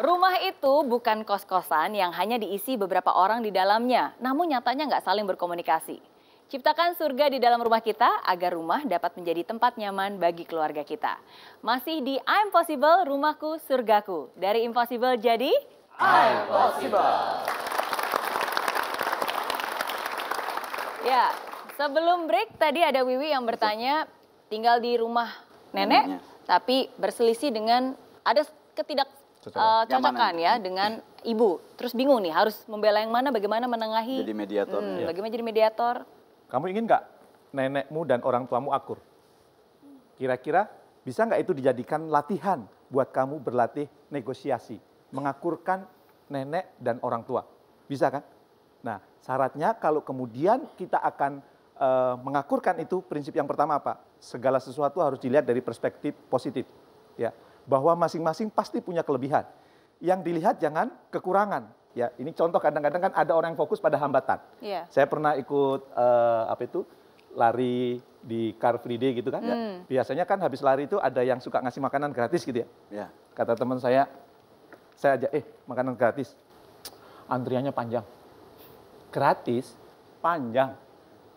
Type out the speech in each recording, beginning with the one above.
Rumah itu bukan kos-kosan yang hanya diisi beberapa orang di dalamnya, namun nyatanya nggak saling berkomunikasi. Ciptakan surga di dalam rumah kita agar rumah dapat menjadi tempat nyaman bagi keluarga kita. Masih di I'm Possible, Rumahku Surgaku. Dari Impossible jadi I'm Possible. Ya, sebelum break tadi ada Wiwi yang bertanya tinggal di rumah nenek, tapi berselisih dengan ada ketidakcocokan ya dengan ibu. Terus bingung nih harus membela yang mana, bagaimana menengahi. Jadi mediator. Bagaimana jadi mediator. Kamu ingin nggak nenekmu dan orang tuamu akur? Kira-kira bisa nggak itu dijadikan latihan buat kamu berlatih negosiasi, mengakurkan nenek dan orang tua? Bisa kan? Nah, syaratnya kalau kemudian kita akan mengakurkan itu, prinsip yang pertama apa? Segala sesuatu harus dilihat dari perspektif positif. Ya, bahwa masing-masing pasti punya kelebihan. Yang dilihat jangan kekurangan. Ya, ini contoh kadang-kadang kan ada orang yang fokus pada hambatan. Yeah. Saya pernah ikut lari di Car Free Day gitu kan. Ya. Biasanya kan habis lari itu ada yang suka ngasih makanan gratis gitu ya. Yeah. Kata teman saya ajak makanan gratis. Antriannya panjang. Gratis, panjang.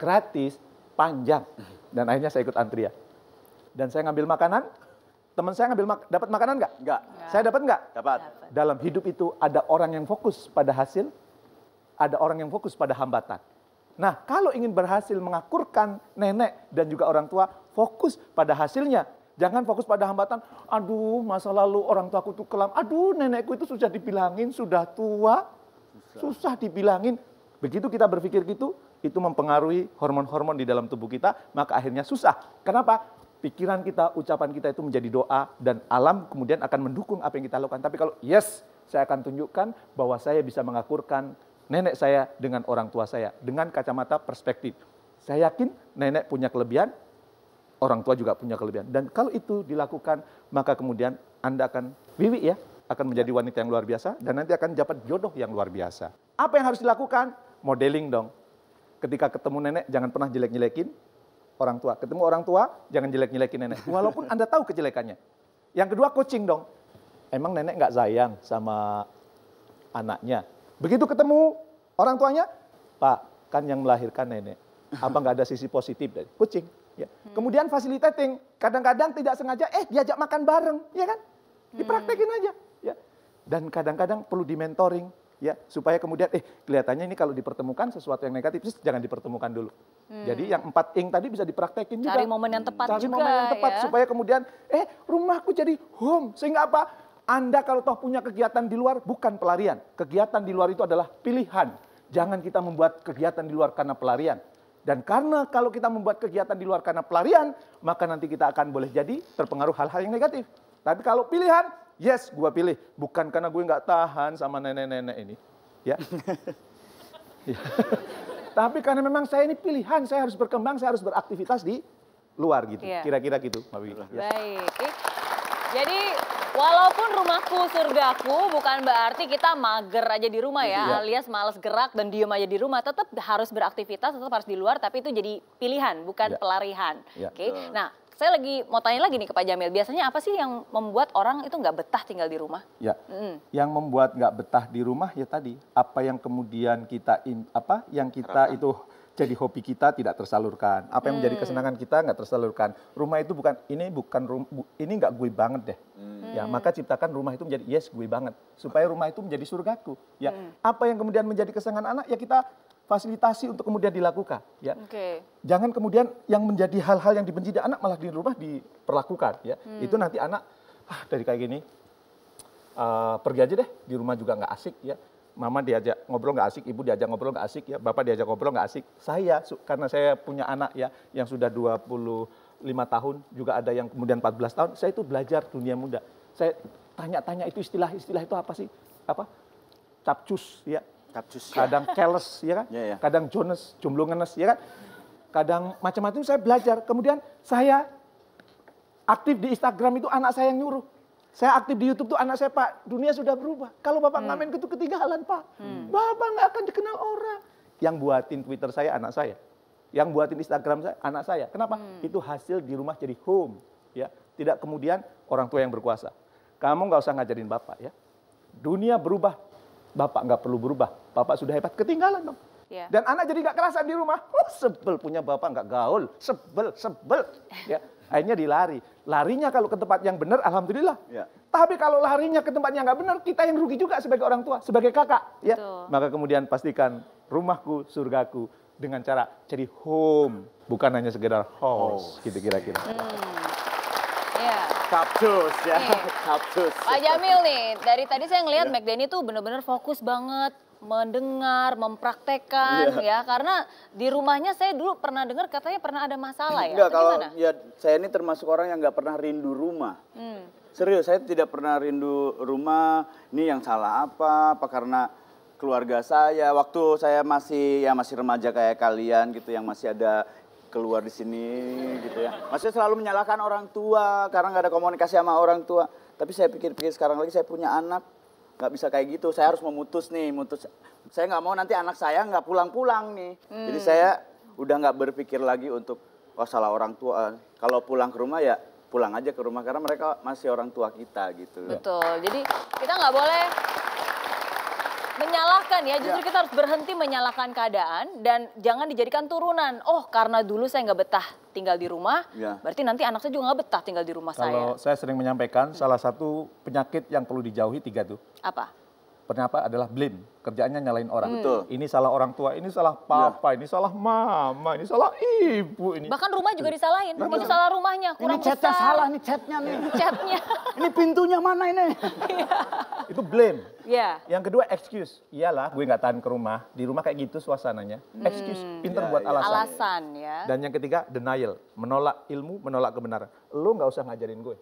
Gratis, panjang. Dan akhirnya saya ikut antrian. Dan saya ngambil makanan. Teman saya dapat makanan nggak? Nggak. Saya dapat nggak? Dapat. Dalam hidup itu ada orang yang fokus pada hasil, ada orang yang fokus pada hambatan. Nah, kalau ingin berhasil mengakurkan nenek dan juga orang tua, fokus pada hasilnya. Jangan fokus pada hambatan. Aduh, masa lalu orang tuaku tuh kelam. Aduh, nenekku itu sudah dibilangin, sudah tua. Susah dibilangin. Begitu kita berpikir gitu, itu mempengaruhi hormon-hormon di dalam tubuh kita, maka akhirnya susah. Kenapa? Pikiran kita, ucapan kita itu menjadi doa dan alam kemudian akan mendukung apa yang kita lakukan. Tapi kalau yes, saya akan tunjukkan bahwa saya bisa mengakurkan nenek saya dengan orang tua saya dengan kacamata perspektif. Saya yakin nenek punya kelebihan, orang tua juga punya kelebihan. Dan kalau itu dilakukan, maka kemudian Anda akan, Wiwi ya, akan menjadi wanita yang luar biasa dan nanti akan dapat jodoh yang luar biasa. Apa yang harus dilakukan? Modeling dong. Ketika ketemu nenek, jangan pernah jelek-jelekin orang tua. Ketemu orang tua, jangan jelek-jelekin nenek. Walaupun Anda tahu kejelekannya. Yang kedua, coaching dong. Emang nenek nggak sayang sama anaknya? Begitu ketemu orang tuanya, Pak, kan yang melahirkan nenek. Apa nggak ada sisi positif dari coaching? Ya. Kemudian facilitating. Kadang-kadang tidak sengaja, diajak makan bareng. Ya kan? Dipraktekin aja. Ya. Dan kadang-kadang perlu di-mentoring. Ya, supaya kemudian kelihatannya ini kalau dipertemukan sesuatu yang negatif jangan dipertemukan dulu. Jadi yang 4 ing tadi bisa dipraktekin juga. Cari momen yang tepat Cari juga. momen yang tepat ya. supaya kemudian rumahku jadi home. Sehingga apa? Anda kalau toh punya kegiatan di luar bukan pelarian. Kegiatan di luar itu adalah pilihan. Jangan kita membuat kegiatan di luar karena pelarian. Dan karena kalau kita membuat kegiatan di luar karena pelarian, maka nanti kita akan boleh jadi terpengaruh hal-hal yang negatif. Tapi kalau pilihan, yes, gue pilih. Bukan karena gue nggak tahan sama nenek-nenek ini. Ya. Ya. Tapi karena memang saya ini pilihan, saya harus berkembang, saya harus beraktivitas di luar gitu. Iya. Kira-kira gitu, Mbak Wiwi. Ya. Baik. Jadi walaupun rumahku surgaku bukan berarti kita mager aja di rumah ya, alias malas gerak dan diem aja di rumah. Tetap harus beraktivitas, tetap harus di luar, tapi itu jadi pilihan, bukan pelarihan. Ya. Oke. Nah, saya lagi mau tanya lagi nih ke Pak Jamil. Biasanya apa sih yang membuat orang itu nggak betah tinggal di rumah? Ya, yang membuat nggak betah di rumah ya tadi apa yang kemudian kita itu jadi hobi kita tidak tersalurkan, apa yang menjadi kesenangan kita nggak tersalurkan. Rumah itu ini nggak gue banget deh. Ya, maka ciptakan rumah itu menjadi yes gue banget supaya rumah itu menjadi surgaku. Ya, apa yang kemudian menjadi kesenangan anak ya kita fasilitasi untuk kemudian dilakukan. Ya. Jangan kemudian yang menjadi hal-hal yang dibenci di anak malah di rumah diperlakukan. Ya. Itu nanti anak dari kayak gini pergi aja deh, di rumah juga nggak asik. Ya. Mama diajak ngobrol nggak asik, ibu diajak ngobrol nggak asik, ya. Bapak diajak ngobrol nggak asik. Saya karena saya punya anak ya yang sudah 25 tahun, juga ada yang kemudian 14 tahun, saya itu belajar dunia muda. Saya tanya-tanya itu istilah itu apa sih? Apa? Capcus ya. Kadang careless, ya kan? Ya. Kadang Jones, jomblo ngenes, ya kan? Kadang macam-macam saya belajar. Kemudian saya aktif di Instagram itu anak saya yang nyuruh. Saya aktif di YouTube tuh anak saya, Pak, dunia sudah berubah. Kalau Bapak ngamen itu ketinggalan, Pak. Bapak nggak akan dikenal orang. Yang buatin Twitter saya anak saya. Yang buatin Instagram saya anak saya. Kenapa? Itu hasil di rumah jadi home. Ya, tidak kemudian orang tua yang berkuasa. Kamu nggak usah ngajarin Bapak ya. dunia berubah, Bapak nggak perlu berubah. Bapak sudah hebat, ketinggalan dong. Ya. Dan anak jadi nggak kerasa di rumah. Sebel punya bapak nggak gaul, sebel. Ya, akhirnya dilari. Larinya kalau ke tempat yang benar, alhamdulillah. Ya. Tapi kalau larinya ke tempat yang nggak benar, kita yang rugi juga sebagai orang tua, sebagai kakak. Ya, Betul. maka kemudian pastikan rumahku, surgaku dengan cara jadi home, bukan hanya sekedar house, gitu kira-kira. Ya. Kaptus ya, Nih. kaptus. Pak Jamil nih, dari tadi saya ngelihat McDenny tuh bener-bener fokus banget mendengar, mempraktekkan ya. Karena di rumahnya saya dulu pernah dengar katanya pernah ada masalah ya. Enggak, Atau kalau gimana? ya saya ini termasuk orang yang nggak pernah rindu rumah. Serius, saya tidak pernah rindu rumah. Ini yang salah apa karena keluarga saya. Waktu saya masih remaja kayak kalian gitu, yang masih ada keluar di sini gitu ya. Maksudnya selalu menyalahkan orang tua karena nggak ada komunikasi sama orang tua. Tapi saya pikir-pikir sekarang lagi saya punya anak, nggak bisa kayak gitu. Saya harus memutus. Saya nggak mau nanti anak saya nggak pulang-pulang nih. Jadi saya udah nggak berpikir lagi untuk salah orang tua. Kalau pulang ke rumah ya pulang aja ke rumah karena mereka masih orang tua kita gitu. Betul, jadi kita nggak boleh menyalahkan ya, justru kita harus berhenti menyalahkan keadaan dan jangan dijadikan turunan. Oh, karena dulu saya nggak betah tinggal di rumah, berarti nanti anak saya juga nggak betah tinggal di rumah Kalau saya sering menyampaikan, salah satu penyakit yang perlu dijauhi 3 tuh. Apa? Pertama adalah blame, kerjaannya nyalain orang. Betul. Ini salah orang tua, ini salah papa, ini salah mama, ini salah ibu. Ini Bahkan rumah juga disalahin, ini salah rumahnya, kurang Ini catnya besar. salah, nih catnya nih. Catnya. Ini pintunya mana ini? itu blame. Ya. Yang kedua excuse. Iyalah, gue nggak tahan ke rumah. Di rumah kayak gitu suasananya. Excuse, pinter buat alasan. Alasan ya. Dan yang ketiga denial, menolak ilmu, menolak kebenaran. Lo nggak usah ngajarin gue.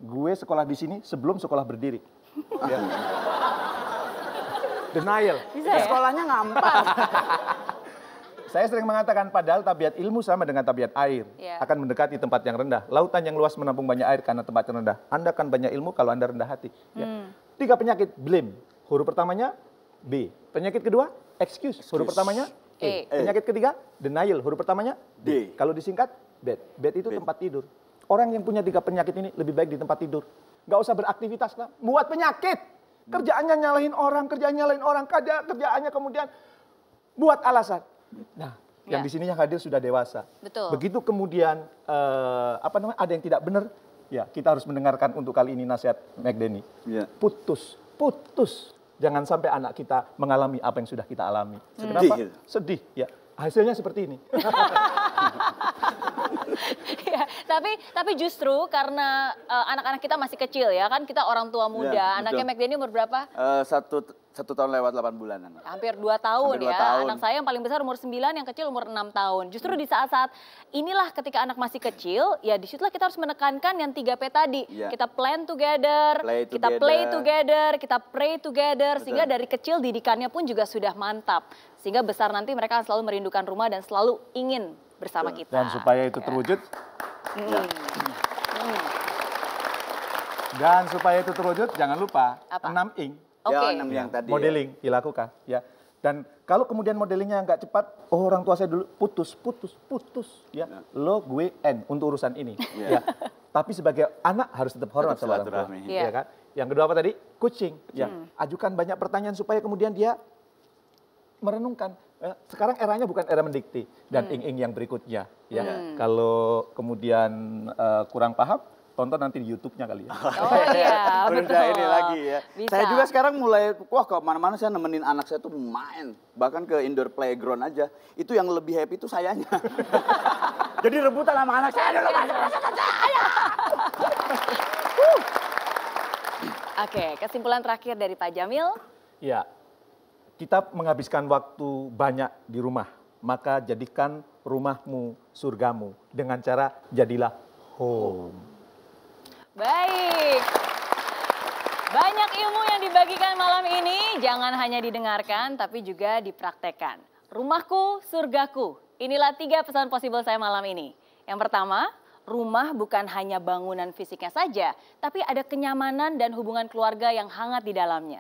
Gue sekolah di sini sebelum sekolah berdiri. Ya. Denial. Bisa ya? Sekolahnya ngampar. Saya sering mengatakan padahal tabiat ilmu sama dengan tabiat air. Iya. Akan mendekati tempat yang rendah. Lautan yang luas menampung banyak air karena tempat yang rendah. Anda akan banyak ilmu kalau Anda rendah hati. Ya. 3 penyakit blame. Huruf pertamanya B. Penyakit kedua excuse. Huruf pertamanya E. Penyakit ketiga denial. Huruf pertamanya D. Kalau disingkat bed. Bed itu tempat tidur. Orang yang punya 3 penyakit ini lebih baik di tempat tidur. Nggak usah beraktivitas lah. Buat penyakit. Kerjaannya nyalahin orang, kerjaannya kemudian buat alasan. Nah, yang di sini yang hadir sudah dewasa. Betul. Begitu kemudian ada yang tidak benar, ya kita harus mendengarkan untuk kali ini nasihat McDenny. Ya. Putus. Jangan sampai anak kita mengalami apa yang sudah kita alami. Kenapa? Sedih. Sedih. Ya, hasilnya seperti ini. Ya, tapi justru karena anak-anak kita masih kecil ya kan, kita orang tua muda. Ya, Anaknya betul. McDenny umur berapa? Satu tahun lewat 8 bulanan. Hampir 2 tahun Hampir 2 ya. tahun. Anak saya yang paling besar umur 9, yang kecil umur 6 tahun. Justru di saat-saat inilah ketika anak masih kecil, ya disitulah kita harus menekankan yang 3P tadi. Ya. Kita plan together, kita play together, kita pray together. Sehingga dari kecil didikannya pun juga sudah mantap. Sehingga besar nanti mereka akan selalu merindukan rumah dan selalu ingin bersama kita. Dan supaya itu Ya. terwujud, dan supaya itu terwujud, jangan lupa Apa? 6 ing. Oke. Ya, 6 yang tadi. Modeling dilakukan, ya. Dan kalau kemudian modelingnya nggak cepat, orang tua saya dulu putus, ya. Lo, gue, end untuk urusan ini, ya. Tapi sebagai anak harus tetap hormat sama orang tua, silaturahmi. ya kan? Yang kedua apa tadi? Coaching, ya. Ajukan banyak pertanyaan supaya kemudian dia merenungkan. Sekarang eranya bukan era mendikte dan ing-ing yang berikutnya, ya. Kalau kemudian kurang paham, tonton nanti di YouTube-nya kali ya. Oh iya, betul. Udah ini lagi ya. Bisa. Saya juga sekarang mulai, ke mana-mana saya nemenin anak saya tuh main. Bahkan ke indoor playground aja. Itu yang lebih happy itu sayanya. Jadi rebutan sama anak saya. Oke, kesimpulan terakhir dari Pak Jamil. Ya, kita menghabiskan waktu banyak di rumah. Maka jadikan rumahmu surgamu. Dengan cara jadilah home. Baik. Banyak ilmu yang dibagikan malam ini, jangan hanya didengarkan tapi juga dipraktekkan. Rumahku, surgaku. Inilah 3 pesan possible saya malam ini. Yang pertama, rumah bukan hanya bangunan fisiknya saja, tapi ada kenyamanan dan hubungan keluarga yang hangat di dalamnya.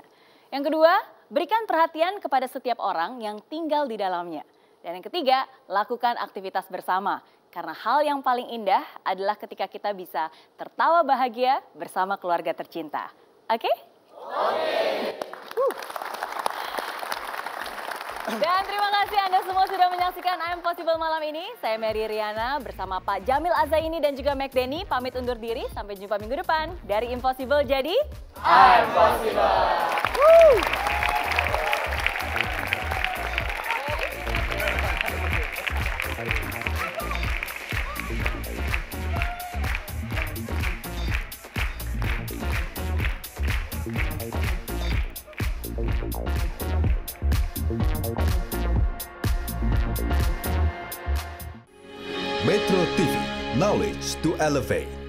Yang kedua, berikan perhatian kepada setiap orang yang tinggal di dalamnya. Dan yang ketiga, lakukan aktivitas bersama. Karena hal yang paling indah adalah ketika kita bisa tertawa bahagia bersama keluarga tercinta. Oke? Dan terima kasih Anda semua sudah menyaksikan I'm Possible malam ini. Saya Mary Riana bersama Pak Jamil Azaini dan juga Mac Denny pamit undur diri. Sampai jumpa minggu depan. Dari Impossible jadi I'm Possible. Metro TV, knowledge to elevate.